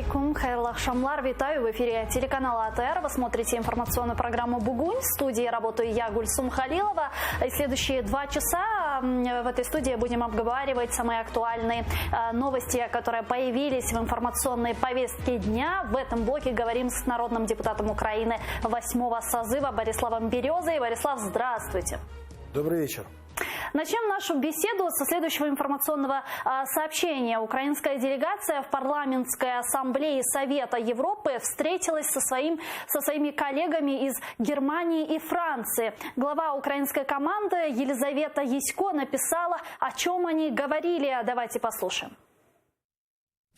алейкум, хайрлах шамлар, витаю в эфире телеканала АТР. Вы смотрите информационную программу «Бугунь». В студии работаю я, Гульсум Халилова. И следующие 2 часа в этой студии будем обговаривать самые актуальные новости, которые появились в информационной повестке дня. В этом блоке говорим с народным депутатом Украины 8-го созыва Бориславом Березой. Борислав, здравствуйте. Добрый вечер. Начнем нашу беседу со следующего информационного сообщения. Украинская делегация в парламентской ассамблее Совета Европы встретилась со своими коллегами из Германии и Франции. Глава украинской команды Елизавета Ясько написала, о чем они говорили. Давайте послушаем.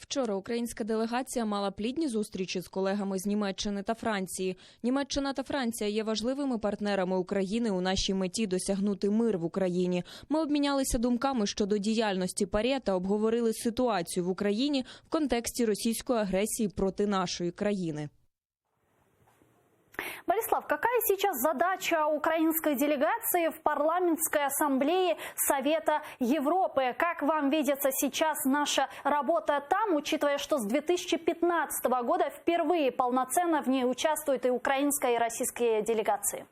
Вчора українська делегація мала плідні зустрічі з колегами з Німеччини та Франції. Німеччина та Франція є важливими партнерами України у нашій меті досягнути мир в Україні. Ми обмінялися думками щодо діяльності ПАРЄ та обговорили ситуацію в Україні в контексті російської агресії проти нашої країни. Борислав, какая сейчас задача украинской делегации в парламентской ассамблее Совета Европы? Как вам видится сейчас наша работа там, учитывая, что с 2015 года впервые полноценно в ней участвуют и украинская, и российские делегации?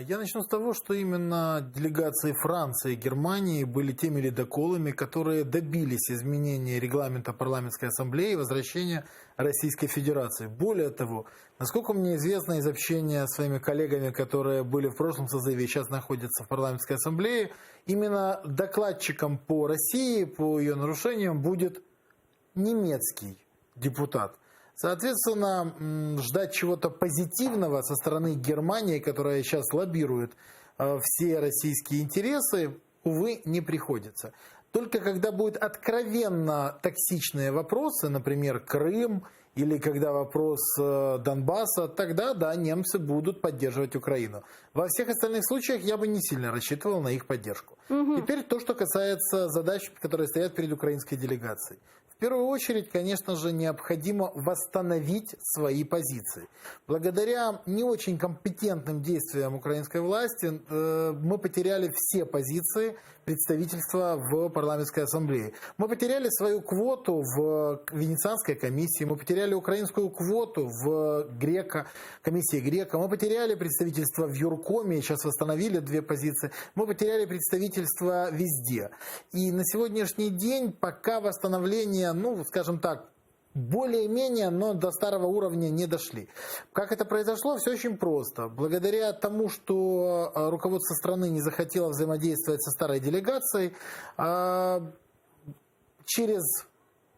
Я начну с того, что именно делегации Франции и Германии были теми ледоколами, которые добились изменения регламента парламентской ассамблеи и возвращения Российской Федерации. Более того, насколько мне известно из общения с своими коллегами, которые были в прошлом созыве и сейчас находятся в парламентской ассамблее, именно докладчиком по России, по ее нарушениям будет немецкий депутат. Соответственно, ждать чего-то позитивного со стороны Германии, которая сейчас лоббирует все российские интересы, увы, не приходится. Только когда будут откровенно токсичные вопросы, например, Крым, или когда вопрос Донбасса, тогда, да, немцы будут поддерживать Украину. Во всех остальных случаях я бы не сильно рассчитывал на их поддержку. Теперь то, что касается задач, которые стоят перед украинской делегацией. В первую очередь, конечно же, необходимо восстановить свои позиции. Благодаря не очень компетентным действиям украинской власти мы потеряли все позиции представительства в парламентской ассамблее. Мы потеряли свою квоту в Венецианской комиссии, мы потеряли украинскую квоту в комиссии Грека, мы потеряли представительство в Юркоме, сейчас восстановили 2 позиции, мы потеряли представительство везде. И на сегодняшний день пока восстановление, скажем так, более-менее, но до старого уровня не дошли. Как это произошло? Все очень просто. Благодаря тому, что руководство страны не захотело взаимодействовать со старой делегацией, через,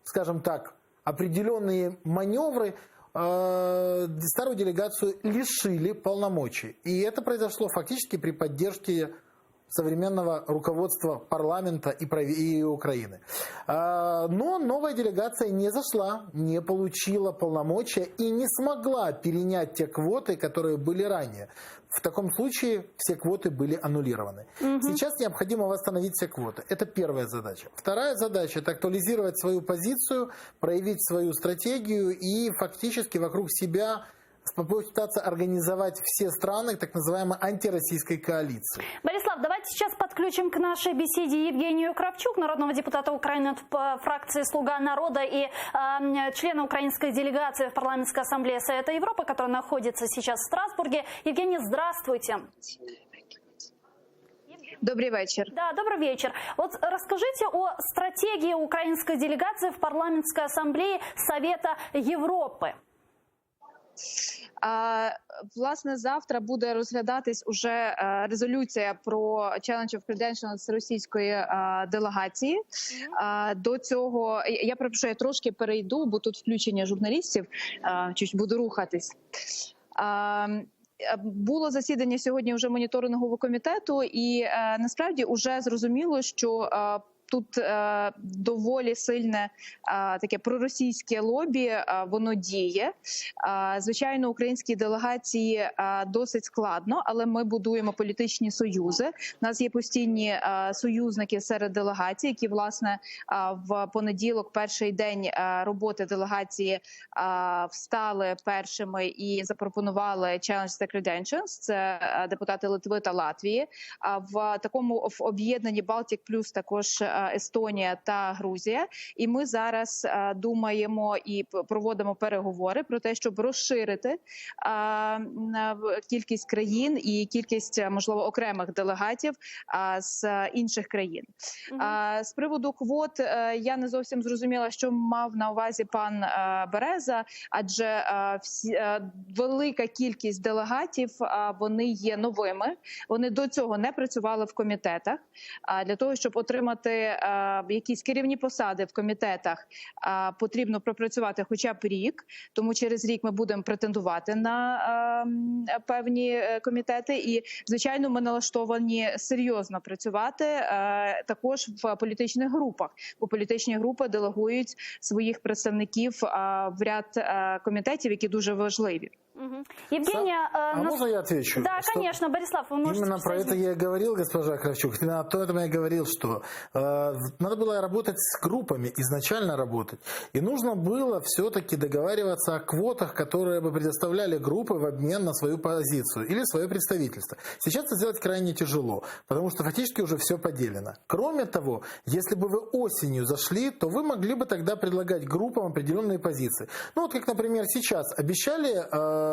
скажем так, определенные маневры старую делегацию лишили полномочий. И это произошло фактически при поддержке современного руководства парламента и Украины. Но новая делегация не зашла, не получила полномочия и не смогла перенять те квоты, которые были ранее. В таком случае все квоты были аннулированы. Сейчас необходимо восстановить все квоты. Это первая задача. Вторая задача – это актуализировать свою позицию, проявить свою стратегию и фактически вокруг себя попытаться организовать все страны так называемой антироссийской коалиции. Борислав, давайте сейчас подключим к нашей беседе Евгению Кравчук, народного депутата Украины от фракции «Слуга народа» и члена украинской делегации в парламентской ассамблее Совета Европы, которая находится сейчас в Страсбурге. Евгений, здравствуйте. Добрый вечер. Да, добрый вечер. Вот расскажите о стратегии украинской делегации в парламентской ассамблее Совета Европы. Власне, завтра буде розглядатись уже резолюція про Challenge of Credentials російської делегації. До цього, я перепрошую, я трошки перейду, бо тут включення журналістів, чуть буду рухатись. Було засідання сьогодні вже моніторингового комітету, і насправді вже зрозуміло, що тут доволі сильне таке проросійське лобі, воно діє. Звичайно, українській делегації досить складно, але ми будуємо політичні союзи. У нас є постійні союзники серед делегацій, які, власне, в понеділок, перший день роботи делегації, встали першими і запропонували Challenge the Credentials. Це депутати Литви та Латвії. В такому об'єднанні Baltic Plus також Естонія та Грузія. І ми зараз думаємо і проводимо переговори про те, щоб розширити кількість країн і кількість, можливо, окремих делегатів з інших країн. З приводу квот я не зовсім зрозуміла, що мав на увазі пан Береза, адже велика кількість делегатів, вони є новими, вони до цього не працювали в комітетах. Для того, щоб отримати якісь керівні посади в комітетах, потрібно пропрацювати хоча б рік, тому через рік ми будемо претендувати на певні комітети і, звичайно, ми налаштовані серйозно працювати також в політичних групах, бо політичні групи делегують своїх представників в ряд комітетів, які дуже важливі. Евгения, можно я отвечу? Да, конечно, Борислав, вы можете... Именно про это я и говорил, госпожа Кравчук. Именно о том я говорил, что надо было работать с группами, изначально работать. И нужно было все-таки договариваться о квотах, которые бы предоставляли группы в обмен на свою позицию или свое представительство. Сейчас это сделать крайне тяжело, потому что фактически уже все поделено. Кроме того, если бы вы осенью зашли, то вы могли бы тогда предлагать группам определенные позиции. Ну вот как, например, сейчас обещали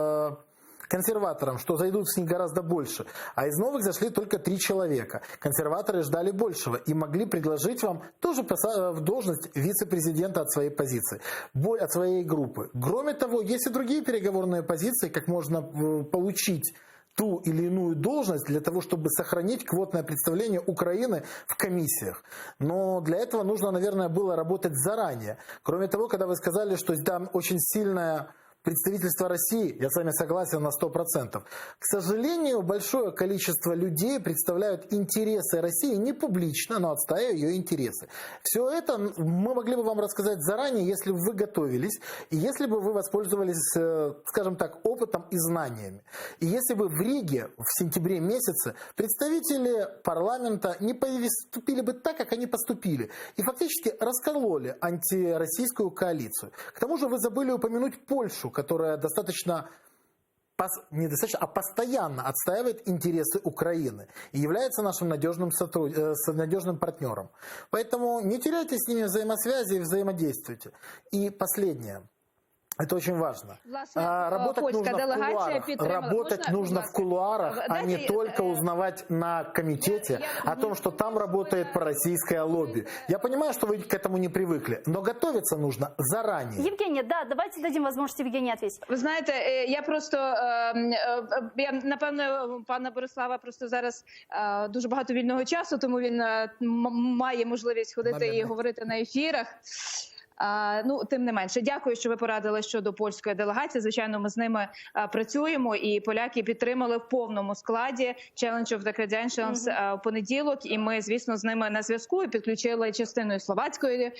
консерваторам, что зайдут с них гораздо больше, а из новых зашли только 3 человека. Консерваторы ждали большего и могли предложить вам тоже в должность вице-президента от своей позиции, от своей группы. Кроме того, есть и другие переговорные позиции, как можно получить ту или иную должность для того, чтобы сохранить квотное представление Украины в комиссиях. Но для этого нужно, наверное, было работать заранее. Кроме того, когда вы сказали, что там очень сильная представительство России, я с вами согласен на 100%. К сожалению, большое количество людей представляют интересы России не публично, но отстаивая ее интересы. Все это мы могли бы вам рассказать заранее, если бы вы готовились, и если бы вы воспользовались, скажем так, опытом и знаниями. И если бы в Риге в сентябре месяце представители парламента не поступили бы так, как они поступили, и фактически раскололи антироссийскую коалицию. К тому же вы забыли упомянуть Польшу, которая постоянно отстаивает интересы Украины и является нашим надежным партнером. Поэтому не теряйте с ними взаимосвязи и взаимодействуйте. И последнее. Это очень важно. Работать нужно в кулуарах. Работать нужно в кулуарах, а не только узнавать на комитете о том, что там работает пророссийское лобби. Я понимаю, что вы к этому не привыкли, но готовиться нужно заранее. Евгения, да, давайте дадим возможность Евгении ответить. Ви знаєте, я просто, напевно, пана Борислава просто зараз дуже багато вільного часу, тому він має можливість ходити і говорити на ефірах. Ну, тим не менше, дякую, що ви порадили щодо польської делегації. Звичайно, ми з ними працюємо, і поляки підтримали в повному складі Challenge of the Credentials в понеділок, і ми, звісно, з ними на зв'язку і підключили частину словацької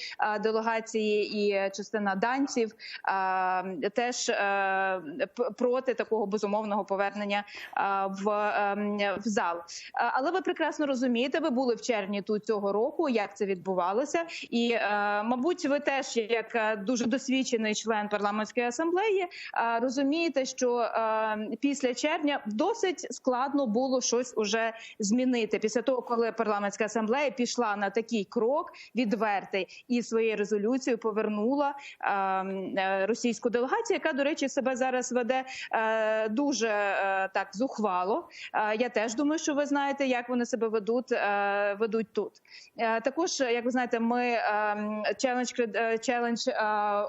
делегації і частина данців теж проти такого безумовного повернення в зал. Але ви прекрасно розумієте, ви були в червні тут цього року, як це відбувалося, і, мабуть, ви теж як дуже досвідчений член парламентської асамблеї, розумієте, що після червня досить складно було щось уже змінити. Після того, коли парламентська асамблея пішла на такий крок відвертий і своєю резолюцією повернула російську делегацію, яка, до речі, себе зараз веде дуже так зухвало. Я теж думаю, що ви знаєте, як вони себе ведуть тут. Також, як ви знаєте, ми челендж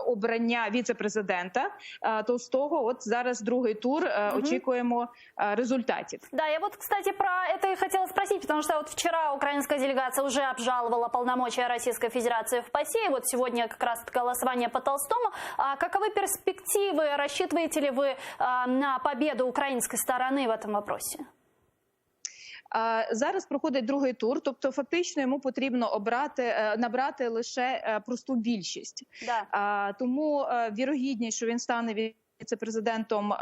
обрання віце-президента Толстого. Вот зараз другий тур, очікуємо результатів. Да, я вот, кстати, про это и хотела спросить, потому что вот вчера украинская делегация уже обжаловала полномочия Российской Федерации в ПАСЕ, и вот сегодня как раз голосование по Толстому. Каковы перспективы, рассчитываете ли вы на победу украинской стороны в этом вопросе? Зараз проходить другий тур, тобто фактично йому потрібно набрати лише просту більшість. Да. Тому вірогідність, що він стане віце-президентом,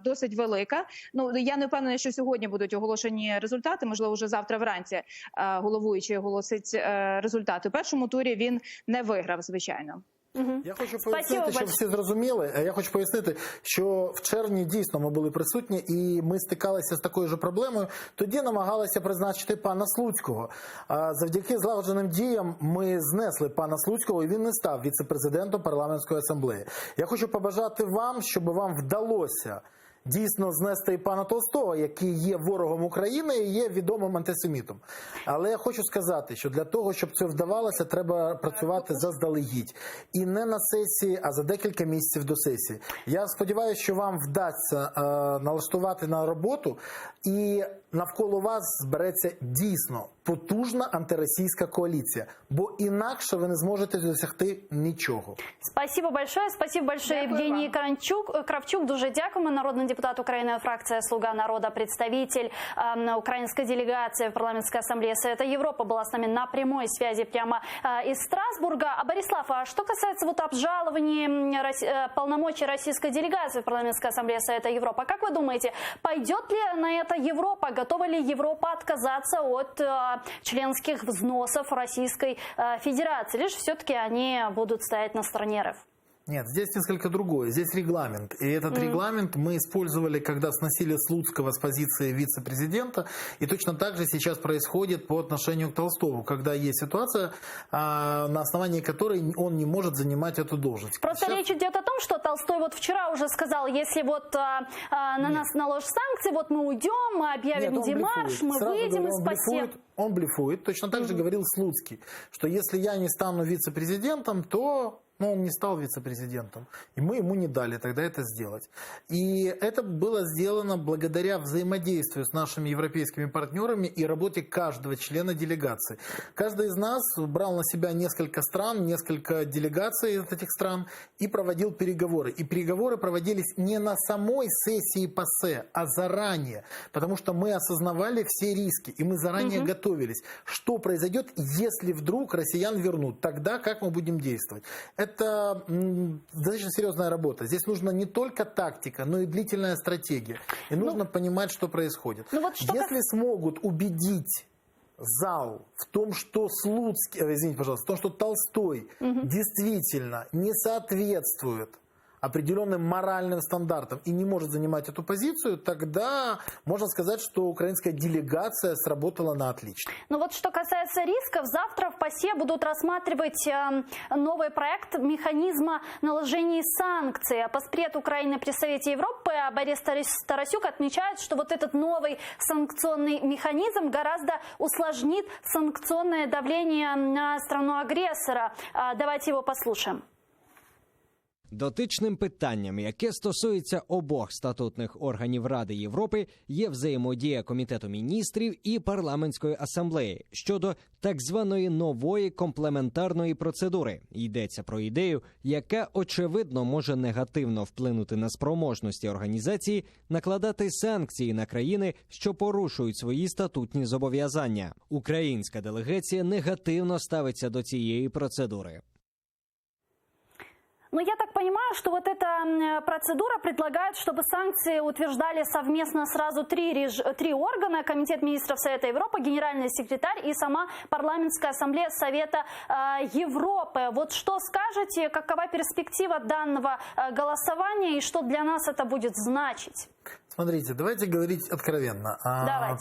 досить велика. Ну, я не впевнена, що сьогодні будуть оголошені результати, можливо, вже завтра вранці головуючий оголосить результати. У першому турі він не виграв, звичайно. Я хочу пояснити, щоб всі зрозуміли, я хочу пояснити, що в червні дійсно ми були присутні і ми стикалися з такою ж проблемою. Тоді намагалися призначити пана Слуцького. Завдяки злагодженим діям ми знесли пана Слуцького і він не став віце-президентом парламентської асамблеї. Я хочу побажати вам, щоб вам вдалося дійсно знести і пана Толстого, який є ворогом України і є відомим антисемітом. Але я хочу сказати, що для того, щоб це вдавалося, треба працювати заздалегідь. І не на сесії, а за декілька місяців до сесії. Я сподіваюся, що вам вдасться налаштувати на роботу і навколо вас збереться дійсно потужна антиросійська коаліція, бо інакше ви не зможете досягти нічого. Спасибо большое, Евгений Кравчук. Дуже дякуємо. Народний депутат України, фракция «Слуга народа», представитель украинской делегации в парламентской ассамблее Совета Европы, была с нами на прямой связи прямо из Страсбурга. Борислав, а что касается обжалования полномочий российской делегации в парламентской ассамблее Совета Европы, как вы думаете, пойдет ли на это Европа? Готова ли Европа отказаться от членских взносов Российской Федерации? Лишь все-таки они будут стоять на стороне РФ? Нет, здесь несколько другое. Здесь регламент. И этот регламент мы использовали, когда сносили Слуцкого с позиции вице-президента. И точно так же сейчас происходит по отношению к Толстову, когда есть ситуация, на основании которой он не может занимать эту должность. Просто сейчас речь идет о том, что Толстой вот вчера уже сказал, если вот на нас наложат санкции, вот мы уйдем, мы объявим демарш, мы выйдем и спасем. Он блефует. Точно так же говорил Слуцкий, что если я не стану вице-президентом, то... Но он не стал вице-президентом, и мы ему не дали тогда это сделать. И это было сделано благодаря взаимодействию с нашими европейскими партнерами и работе каждого члена делегации. Каждый из нас брал на себя несколько стран, несколько делегаций из этих стран и проводил переговоры. И переговоры проводились не на самой сессии ПАСЕ, а заранее, потому что мы осознавали все риски, и мы заранее готовились. Что произойдет, если вдруг россиян вернут? Тогда как мы будем действовать? Это достаточно серьезная работа. Здесь нужна не только тактика, но и длительная стратегия. И нужно понимать, что происходит. Если смогут убедить зал в том, что Слуцкий, извините, пожалуйста, в том, что Толстой действительно не соответствует определенным моральным стандартам и не может занимать эту позицию, тогда можно сказать, что украинская делегация сработала на отлично. Ну вот что касается рисков, завтра в ПАСЕ будут рассматривать новый проект механизма наложения санкций. А постпред Украины при Совете Европы Борис Тарасюк отмечает, что вот этот новый санкционный механизм гораздо усложнит санкционное давление на страну-агрессора. Давайте его послушаем. Дотичним питанням, яке стосується обох статутних органів Ради Європи, є взаємодія Комітету міністрів і Парламентської асамблеї щодо так званої нової комплементарної процедури. Йдеться про ідею, яка, очевидно, може негативно вплинути на спроможності організації накладати санкції на країни, що порушують свої статутні зобов'язання. Українська делегація негативно ставиться до цієї процедури. Но я так понимаю, что вот эта процедура предлагает, чтобы санкции утверждали совместно сразу три органа: Комитет министров Совета Европы, Генеральный секретарь и сама Парламентская ассамблея Совета Европы. Вот что скажете, какова перспектива данного голосования и что для нас это будет значить? Смотрите, давайте говорить откровенно.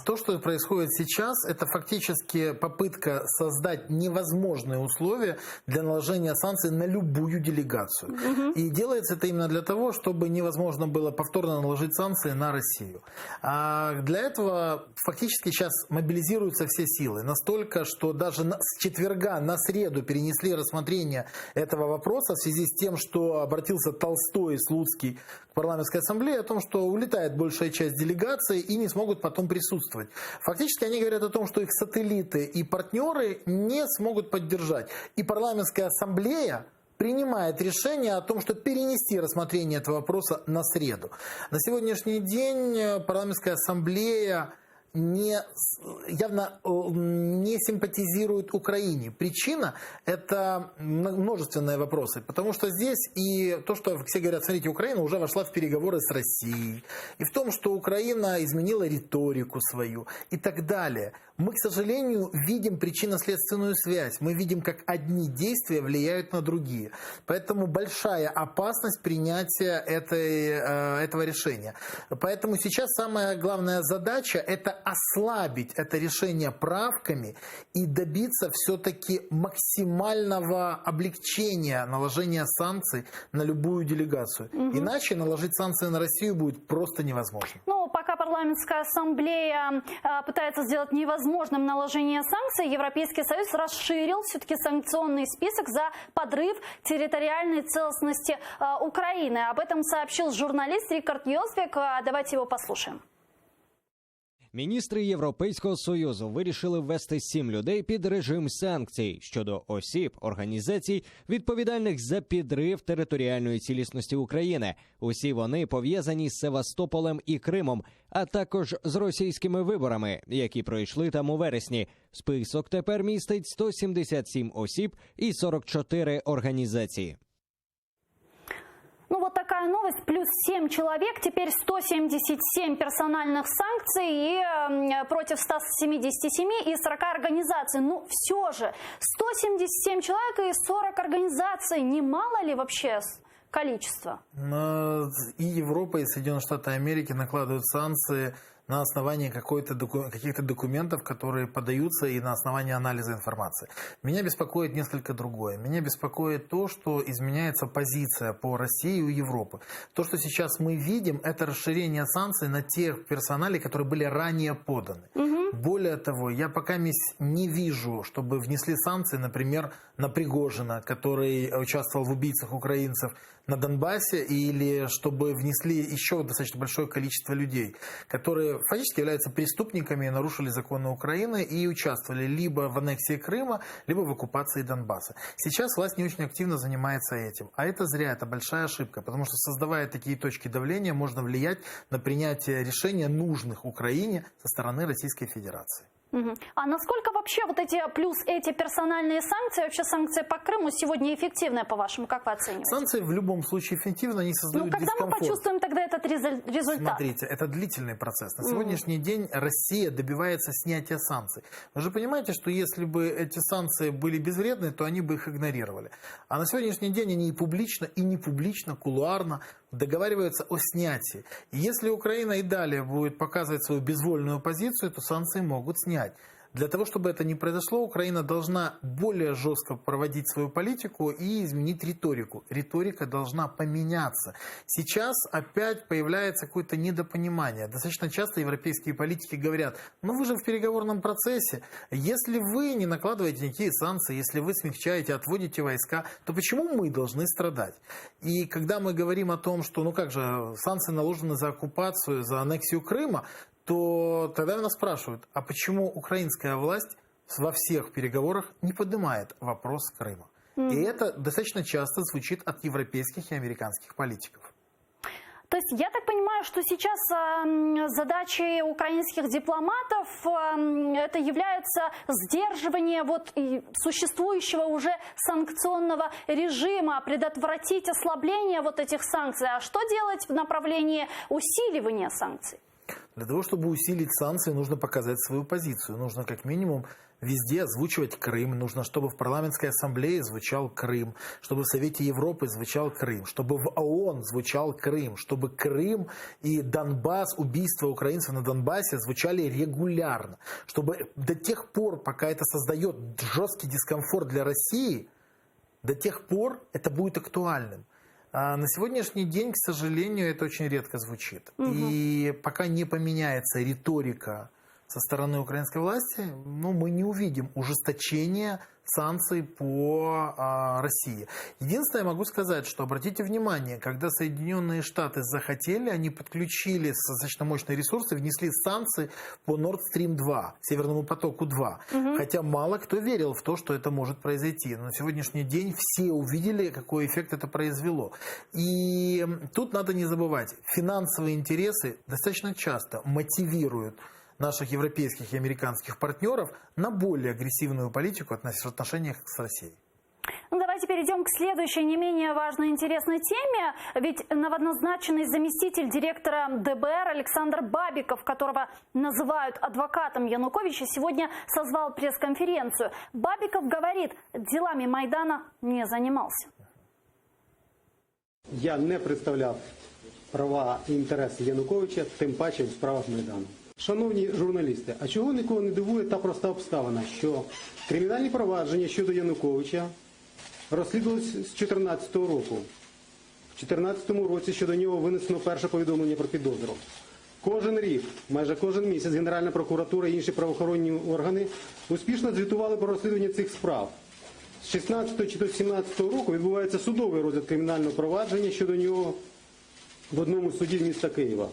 То, что происходит сейчас, это фактически попытка создать невозможные условия для наложения санкций на любую делегацию. И делается это именно для того, чтобы невозможно было повторно наложить санкции на Россию. Для этого фактически сейчас мобилизируются все силы. Настолько, что даже с четверга на среду перенесли рассмотрение этого вопроса в связи с тем, что обратился Толстой и Слуцкий к парламентской ассамблее о том, что улетает большая часть делегации и не смогут потом присутствовать. Фактически они говорят о том, что их сателлиты и партнеры не смогут поддержать. И парламентская ассамблея принимает решение о том, что перенести рассмотрение этого вопроса на среду. На сегодняшний день парламентская ассамблея явно не симпатизирует Украине. Причина – это множественные вопросы. Потому что здесь и то, что все говорят, смотрите, Украина уже вошла в переговоры с Россией. И в том, что Украина изменила риторику свою и так далее. Мы, к сожалению, видим причинно-следственную связь. Мы видим, как одни действия влияют на другие. Поэтому большая опасность принятия этого решения. Поэтому сейчас самая главная задача – это ослабить это решение правками и добиться все-таки максимального облегчения наложения санкций на любую делегацию. Иначе наложить санкции на Россию будет просто невозможно. Ну, пока парламентская ассамблея пытается сделать невозможным наложение санкций, Европейский Союз расширил все-таки санкционный список за подрыв территориальной целостности Украины. Об этом сообщил журналист Рікард Йозвік. Давайте его послушаем. Міністри Європейського Союзу вирішили ввести 7 людей під режим санкцій щодо осіб, організацій, відповідальних за підрив територіальної цілісності України. Усі вони пов'язані з Севастополем і Кримом, а також з російськими виборами, які пройшли там у вересні. Список тепер містить 177 осіб і 44 організації. Ну вот такая новость. Плюс 7 человек, теперь 177 персональных санкций и против 177 и 40 организаций. Ну все же, 177 человек и 40 организаций. Немало ли вообще количество? И Европа, и Соединенные Штаты Америки накладывают санкции на основании каких-то документов, которые подаются, и на основании анализа информации. Меня беспокоит несколько другое. Меня беспокоит то, что изменяется позиция по России у Европы. То, что сейчас мы видим, это расширение санкций на тех персоналей, которые были ранее поданы. Более того, я пока не вижу, чтобы внесли санкции, например, на Пригожина, который участвовал в убийцах украинцев на Донбассе, или чтобы внесли еще достаточно большое количество людей, которые фактически являются преступниками, нарушили законы Украины и участвовали либо в аннексии Крыма, либо в оккупации Донбасса. Сейчас власть не очень активно занимается этим. А это зря, это большая ошибка, потому что, создавая такие точки давления, можно влиять на принятие решения нужных Украине со стороны Российской Федерации. А насколько вообще вот эти, плюс эти персональные санкции, вообще санкции по Крыму сегодня эффективны, по-вашему, как вы оцениваете? Санкции в любом случае эффективны, они создают дискомфорт. Когда мы почувствуем тогда этот результат? Смотрите, это длительный процесс. На сегодняшний день Россия добивается снятия санкций. Вы же понимаете, что если бы эти санкции были безвредны, то они бы их игнорировали. А на сегодняшний день они и публично, и не публично, кулуарно договариваются о снятии. И если Украина и далее будет показывать свою безвольную позицию, то санкции могут снять. Для того, чтобы это не произошло, Украина должна более жестко проводить свою политику и изменить риторику. Риторика должна поменяться. Сейчас опять появляется какое-то недопонимание. Достаточно часто европейские политики говорят, ну вы же в переговорном процессе, если вы не накладываете никакие санкции, если вы смягчаете, отводите войска, то почему мы должны страдать? И когда мы говорим о том, что, ну как же, санкции наложены за оккупацию, за аннексию Крыма, то тогда нас спрашивают, а почему украинская власть во всех переговорах не поднимает вопрос Крыма? И это достаточно часто звучит от европейских и американских политиков. То есть я так понимаю, что сейчас задачей украинских дипломатов это является сдерживание вот существующего уже санкционного режима, предотвратить ослабление вот этих санкций. А что делать в направлении усиливания санкций? Для того, чтобы усилить санкции, нужно показать свою позицию. Нужно как минимум везде озвучивать Крым. Нужно, чтобы в парламентской ассамблее звучал Крым, чтобы в Совете Европы звучал Крым, чтобы в ООН звучал Крым, чтобы Крым и Донбасс, убийства украинцев на Донбассе звучали регулярно. Чтобы до тех пор, пока это создает жесткий дискомфорт для России, до тех пор это будет актуальным. А на сегодняшний день, к сожалению, это очень редко звучит. И пока не поменяется риторика со стороны украинской власти, мы не увидим ужесточения санкций по России. Единственное, я могу сказать, что обратите внимание, когда Соединенные Штаты захотели, они подключили достаточно мощные ресурсы, внесли санкции по Nord Stream 2, Северному потоку-2. Хотя мало кто верил в то, что это может произойти. Но на сегодняшний день все увидели, какой эффект это произвело. И тут надо не забывать, финансовые интересы достаточно часто мотивируют наших европейских и американских партнеров на более агрессивную политику в отношениях с Россией. Ну, давайте перейдем к следующей, не менее важной и интересной теме. Ведь новоназначенный заместитель директора ДБР Александр Бабиков, которого называют адвокатом Януковича, сегодня созвал пресс-конференцию. Бабиков говорит, делами Майдана не занимался. Я не представляв права і інтереси Януковича, тим паче у справах Майдану. Шановні журналісти, а чого нікого не дивує та проста обставина, що кримінальні провадження щодо Януковича розслідувалися з 2014 року. В 2014 році щодо нього винесено перше повідомлення про підозру. Кожен рік, майже кожен місяць Генеральна прокуратура і інші правоохоронні органи успішно звітували про розслідування цих справ. З 16 чи до 17 року відбувається судовий розгляд кримінального провадження щодо нього в одному з судів міста Києва.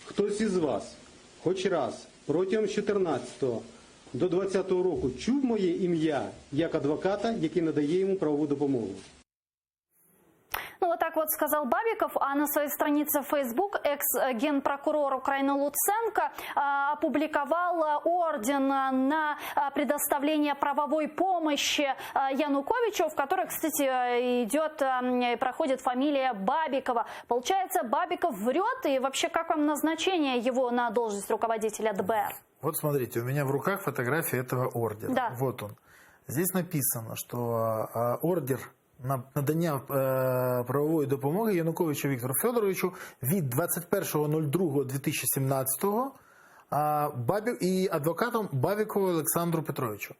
Хтось із вас хоч раз протягом 14 до 20 року чув моє ім'я як адвоката, який надає йому правову допомогу? Ну, вот так вот сказал Бабиков, а на своей странице в Facebook экс-генпрокурор Украины Луценко опубликовал орден на предоставление правовой помощи Януковичу, в которой, кстати, идет и проходит фамилия Бабикова. Получается, Бабиков врет, и вообще как вам назначение его на должность руководителя ДБР? Вот смотрите, у меня в руках фотография этого ордера. Да. Вот он. Здесь написано, что ордер на надання правової допомоги Януковичу Віктору Федоровичу від 21.02.2017 і адвокатом Бабикову Александру Петровичу.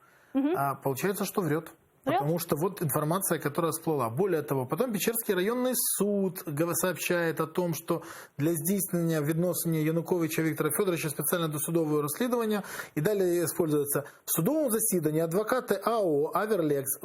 Получается, что врет. Потому что вот информация, которая всплыла. Более того, потом Печерский районный суд сообщает о том, что для здійснення відносин Януковича Віктора Федоровича спеціальне досудове розслідування і далі использується в судовому засіданні адвокати АО «Аверлекс»,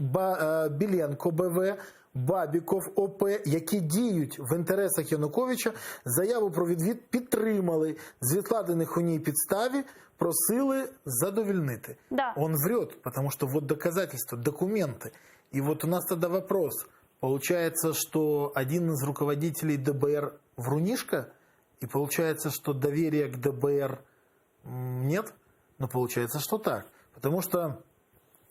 Біленко БВ, Бабіков ОП, які діють в інтересах Януковича, заяву про відвід підтримали, з відкладених у ній підставі просили задовольнити. Да. Он врет, потому что вот доказательства, документы. И вот у нас тогда вопрос. Получается, что один из руководителей ДБР врунишка, и получается, что доверия к ДБР нет? Но получается, что так. Потому что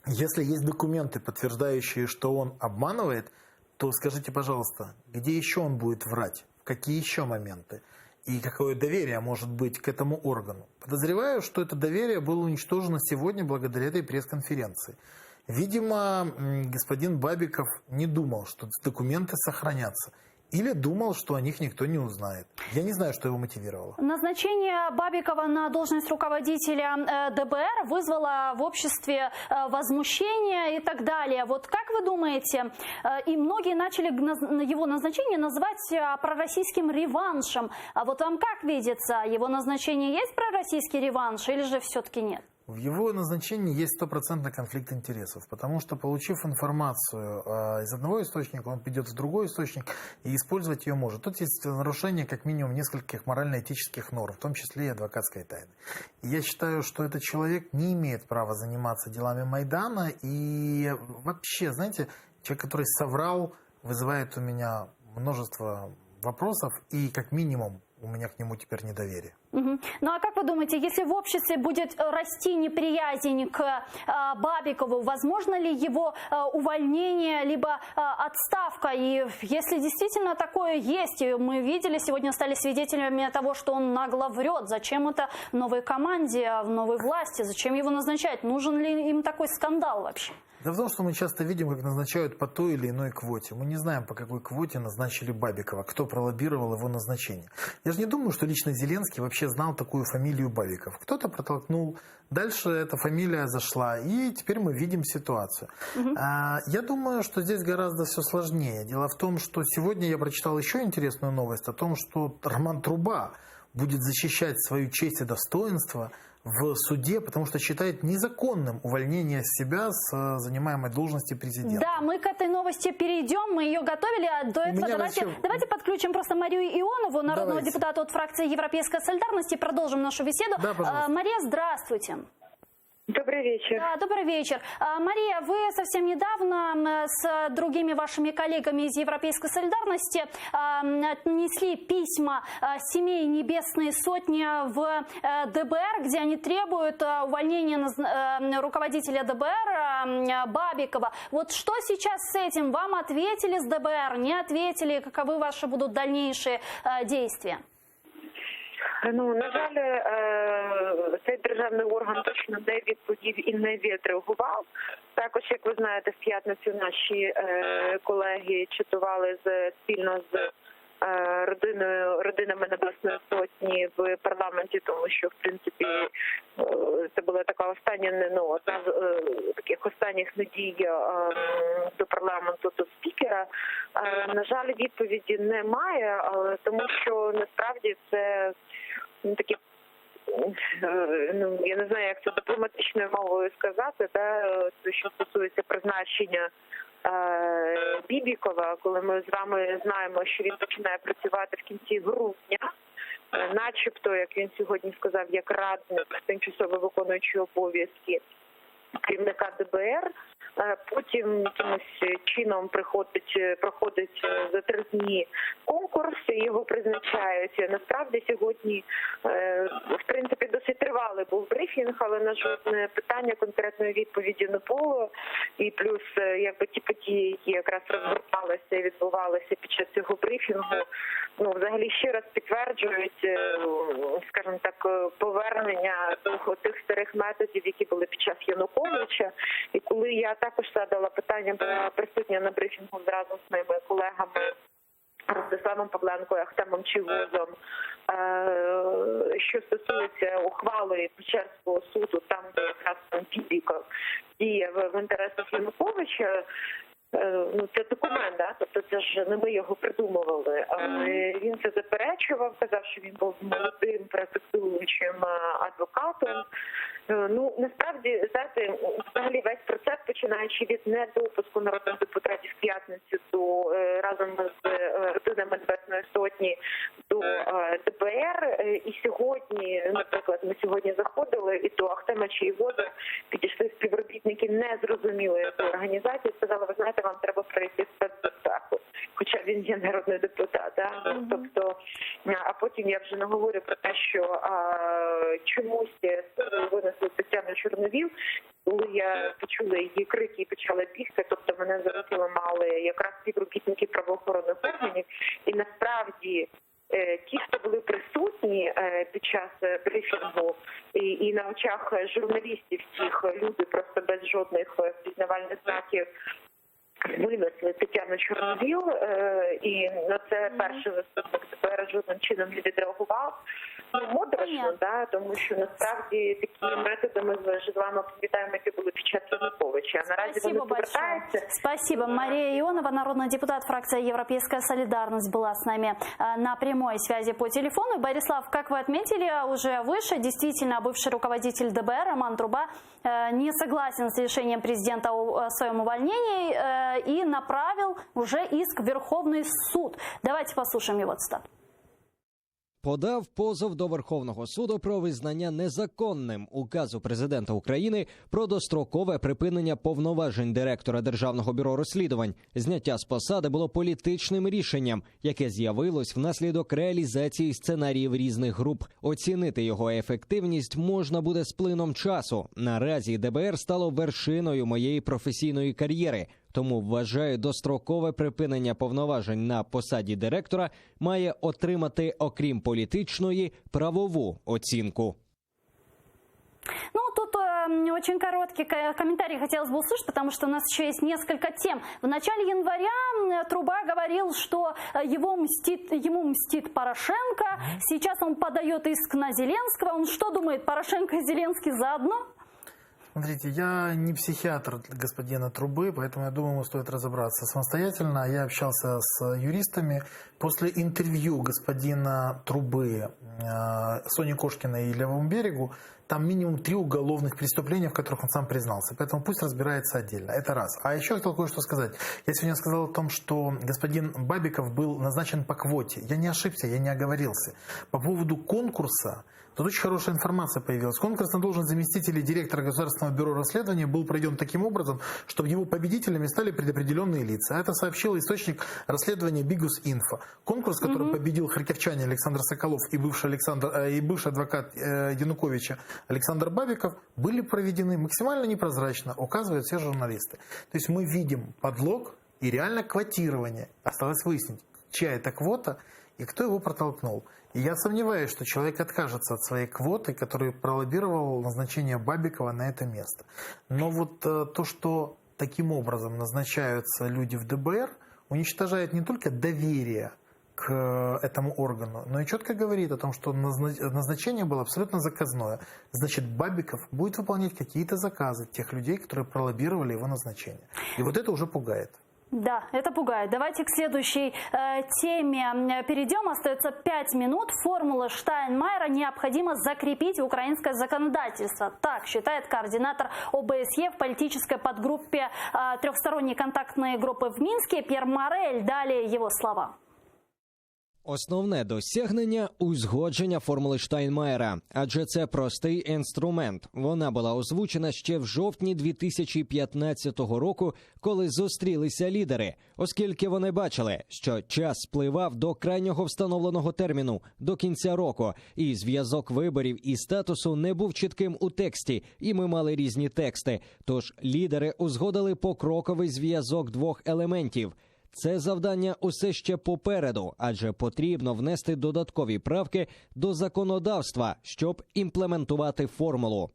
если есть документы, подтверждающие, что он обманывает, то скажите, пожалуйста, где еще он будет врать? В какие еще моменты? И какое доверие может быть к этому органу? Подозреваю, что это доверие было уничтожено сегодня благодаря этой пресс-конференции. Видимо, господин Бабиков не думал, что документы сохранятся. Или думал, что о них никто не узнает. Я не знаю, что его мотивировало. Назначение Бабикова на должность руководителя ДБР вызвало в обществе возмущение и так далее. Вот как вы думаете, и многие начали его назначение называть пророссийским реваншем. А вот вам как видится, его назначение есть пророссийский реванш или же все-таки нет? В его назначении есть стопроцентный конфликт интересов, потому что, получив информацию из одного источника, он придет в другой источник и использовать ее может. Тут есть нарушение как минимум нескольких морально-этических норм, в том числе и адвокатской тайны. И я считаю, что этот человек не имеет права заниматься делами Майдана, и вообще, знаете, человек, который соврал, вызывает у меня множество вопросов, и как минимум у меня к нему теперь недоверие. Угу. Ну а как вы думаете, если в обществе будет расти неприязнь к Бабикову, возможно ли его увольнение, либо отставка? И если действительно такое есть, и мы видели, сегодня стали свидетелями того, что он нагло врет, зачем это новой команде, в новой власти, зачем его назначать? Нужен ли им такой скандал вообще? Дело в том, что мы часто видим, как назначают по той или иной квоте. Мы не знаем, по какой квоте назначили Бабикова, кто пролоббировал его назначение. Я же не думаю, что лично Зеленский вообще знал такую фамилию Бабиков. Кто-то протолкнул, дальше эта фамилия зашла, и теперь мы видим ситуацию. Я думаю, что здесь гораздо все сложнее. Дело в том, что сегодня я прочитал еще интересную новость о том, что Роман Труба будет защищать свою честь и достоинство в суде, потому что считает незаконным увольнение себя с занимаемой должности президента. Да, мы к этой новости перейдем, мы ее готовили, а до этого давайте подключим просто Марию Ионову, народного депутата от фракции Европейской солидарности, и продолжим нашу беседу. Да, пожалуйста. Мария, здравствуйте. Добрый вечер. Добрый вечер. Мария, вы совсем недавно с другими вашими коллегами из Европейской солидарности отнесли письма семей Небесной Сотни в ДБР, где они требуют увольнения руководителя ДБР Бабикова. Вот что сейчас с этим? Вам ответили с ДБР, не ответили? Каковы ваши будут дальнейшие действия? Ну, на жаль, цей державний орган точно не відповів і не відреагував. Також, як ви знаєте, в п'ятницю наші колеги чатували спільно з родинами Небесної Сотні в парламенті, тому що, в принципі, це була така остання, одна з таких останніх надій до парламенту, до спікера. На жаль, відповіді немає, тому що насправді це такі, я не знаю, як це дипломатичною мовою сказати, що стосується призначення Бібікова, коли ми з вами знаємо, що він починає працювати в кінці грудня, начебто, як він сьогодні сказав, як радник, тимчасово виконуючий обов'язки керівника ДБР, потім якимось чином проходить за 3 дні конкурс, його призначають. Насправді сьогодні, в принципі, досить тривалий був брифінг, але на жодне питання конкретної відповіді не було. І плюс, якби ті події, які якраз розгорталися і відбувалися під час цього брифінгу, взагалі ще раз підтверджують, скажімо так, повернення до тих старих методів, які були під час Януковича. І коли я також задала питання, була присутня на брифінгу разом з моїми колегами Ростиславом Павленко і Ахтемом Чийгозом, що стосується ухвали Печерського суду, там, де якраз Бібіков діє в інтересах Януковича, це документ, тобто це ж не ми його придумували. Він це заперечував, казав, що він був молодим, перспективуючим адвокатом. Насправді, знаєте, взагалі весь процес, починаючи від недопуску народних депутатів в п'ятницю разом з родинами Небесної Сотні до ДБР. І сьогодні, наприклад, ми сьогодні заходили, і до Ахтема Чийгоза підійшли співробітники незрозумілої організації, сказали, ви знаєте, вам треба пройти спецбезпеку, хоча він є народний депутат. Тобто, а потім я вже не говорю про те, що чомусь винесли Тетяну Чорновіл, коли я почула її крики і почала бігти, тобто мене за руки ламали якраз співробітники правоохоронних органів, і насправді ті, хто були присутні під час брифінгу, і на очах журналістів всіх люди просто без жодних пізнавальних знаків винесли Тетяну Чорновіл, і на це перший заступник ДБР жодним чином не відреагував. Моторошно, тому що насправді такі методи ми з вами пам'ятаємо, які були під час Януковича. А наразі вони повертаються. Спасибо. Мария Ионова, народный депутат, фракция «Европейская солидарность», была с нами на прямой связи по телефону. Борислав, как вы отметили уже выше, действительно, бывший руководитель ДБР Роман Труба не согласен с решением президента о своем увольнении и направил уже иск в Верховный суд. Давайте послушаем его цитату. Подав позов до Верховного суду про визнання незаконним указу президента України про дострокове припинення повноважень директора Державного бюро розслідувань. Зняття з посади було політичним рішенням, яке з'явилось внаслідок реалізації сценаріїв різних груп. Оцінити його ефективність можна буде з плином часу. Наразі ДБР стало вершиною моєї професійної кар'єри. Тому, вважаю, дострокове припинення повноважень на посаді директора має отримати, окрім політичної, правову оцінку. Тут очень короткий комментарий хотелось бы услышать, потому что у нас еще есть несколько тем. В начале января Труба говорил, что ему мстит Порошенко. Сейчас он подает иск на Зеленского. Он что думает, Порошенко и Зеленский заодно? Смотрите, я не психиатр господина Трубы, поэтому я думаю, стоит разобраться самостоятельно. Я общался с юристами. После интервью господина Трубы Сони Кошкиной и Левому берегу там минимум 3 уголовных преступления, в которых он сам признался. Поэтому пусть разбирается отдельно. Это раз. А еще хотел кое-что сказать. Я сегодня сказал о том, что господин Бабиков был назначен по квоте. Я не ошибся, я не оговорился. По поводу конкурса, тут очень хорошая информация появилась. Конкурс на должность заместителя директора Государственного бюро расследования был проведен таким образом, чтобы его победителями стали предопределенные лица. Это сообщил источник расследования Бигус.Инфо. Конкурс, в котором победил харьковчанин Александр Соколов и бывший адвокат Януковича Александр Бабиков, были проведены максимально непрозрачно, указывают все журналисты. То есть мы видим подлог и реально квотирование. Осталось выяснить, чья это квота и кто его протолкнул. И я сомневаюсь, что человек откажется от своей квоты, который пролоббировал назначение Бабикова на это место. Но вот то, что таким образом назначаются люди в ДБР, уничтожает не только доверие к этому органу, но и четко говорит о том, что назначение было абсолютно заказное. Значит, Бабиков будет выполнять какие-то заказы тех людей, которые пролоббировали его назначение. И вот это уже пугает. Да, это пугает. Давайте к следующей теме перейдем. Остается 5 минут. Формулы Штайнмайера необходимо закрепить в украинское законодательство. Так считает координатор ОБСЕ в политической подгруппе трехсторонней контактной группы в Минске П'єр Морель. Далее его слова. Основне досягнення – узгодження формули Штайнмайера, адже це простий інструмент. Вона була озвучена ще в жовтні 2015 року, коли зустрілися лідери, оскільки вони бачили, що час спливав до крайнього встановленого терміну – до кінця року, і зв'язок виборів і статусу не був чітким у тексті, і ми мали різні тексти. Тож лідери узгодили покроковий зв'язок двох елементів – це завдання усе ще попереду, адже потрібно внести додаткові правки до законодавства, щоб імплементувати формулу.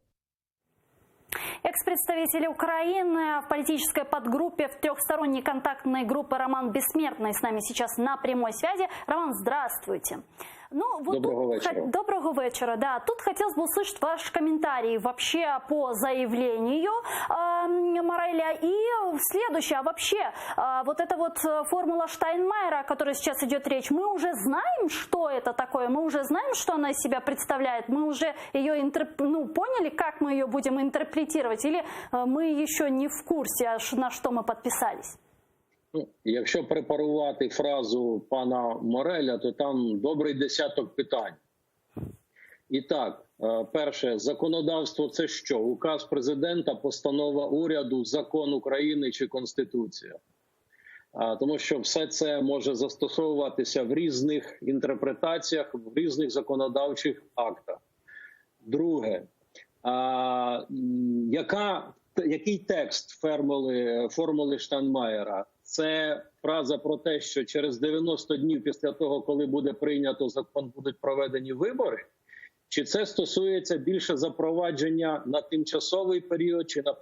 Экс-представитель Украины в политической подгруппе в трехсторонней контактной группе Роман Бессмертный с нами сейчас на прямой связи. Роман, здравствуйте. Ну, вот Доброго вечера. Доброго вечера, да. Тут хотелось бы услышать ваш комментарий вообще по заявлению Мореля. И следующее, а вообще, вот эта вот формула Штайнмайера, о которой сейчас идет речь, мы уже знаем, что это такое? Мы уже знаем, что она из себя представляет? Мы уже ее поняли, как мы ее будем интерпретировать? Или мы еще не в курсе, на что мы подписались? Якщо препарувати фразу пана Мореля, то там добрий десяток питань. І так, перше, законодавство – це що? Указ президента, постанова уряду, закон України чи Конституція? Тому що все це може застосовуватися в різних інтерпретаціях, в різних законодавчих актах. Друге, який текст формули Штайнмайера? Це фраза про те, що через 90 днів після того, коли буде прийнято закон, будуть проведені вибори? Чи це стосується більше запровадження на тимчасовий період чи на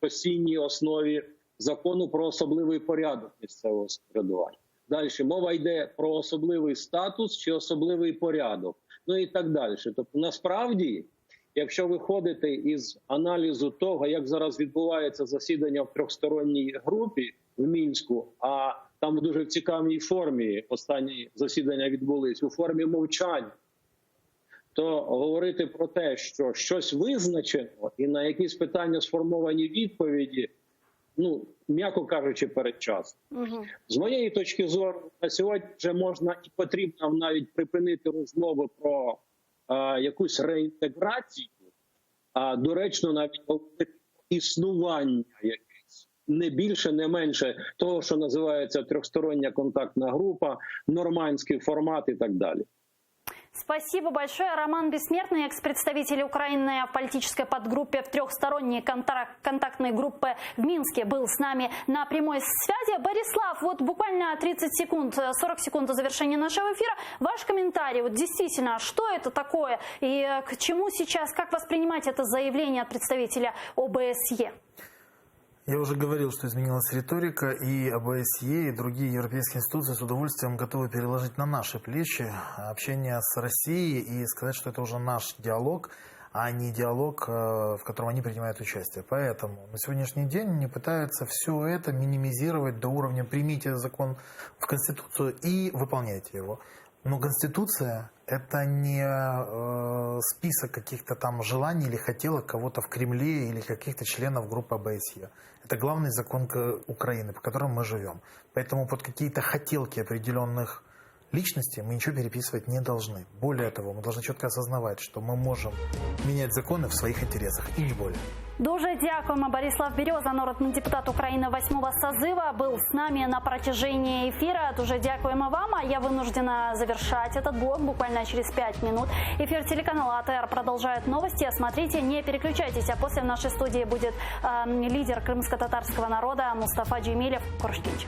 постійній основі закону про особливий порядок місцевого самоврядування? Далі мова йде про особливий статус чи особливий порядок, ну і так далі. Тобто насправді, якщо виходити із аналізу того, як зараз відбувається засідання в трьохсторонній групі в Мінську, а там в дуже цікавій формі останні засідання відбулись, у формі мовчання, то говорити про те, що щось визначено і на якісь питання сформовані відповіді, м'яко кажучи, передчасно. З моєї точки зору, на сьогодні вже можна і потрібно навіть припинити розмови про якусь реінтеграцію, а доречно навіть існування якесь, не більше, не менше того, що називається трьохстороння контактна група, нормандський формат і так далі. Спасибо большое. Роман Бессмертный, экс-представитель Украины в политической подгруппе в трехсторонней контактной группе в Минске, был с нами на прямой связи. Борислав, вот буквально 30 секунд, 40 секунд до завершения нашего эфира. Ваш комментарий, вот действительно, что это такое и к чему сейчас, как воспринимать это заявление от представителя ОБСЕ? Я уже говорил, что изменилась риторика, и ОБСЕ, и другие европейские институции с удовольствием готовы переложить на наши плечи общение с Россией и сказать, что это уже наш диалог. а не диалог, в котором они принимают участие. Поэтому на сегодняшний день они пытаются все это минимизировать до уровня «примите закон в Конституцию и выполняйте его». Но Конституция – это не список каких-то там желаний или хотелок кого-то в Кремле или каких-то членов группы ОБСЕ. Это главный закон Украины, по которому мы живем. Поэтому под какие-то хотелки определенных личностей мы ничего переписывать не должны. Более того, мы должны четко осознавать, что мы можем менять законы в своих интересах, и не более. Дуже дякуємо. Борислав Береза, народний депутат України 8-го созыва, был с нами на протяжении эфира. Дуже дякуємо вам. А я вынуждена завершать этот блок буквально через 5 минут. Эфир телеканала АТР продолжает новости. Смотрите, не переключайтесь. А после в нашей студии будет лидер крымско-татарского народа Мустафа Джемилев. Коршкевич.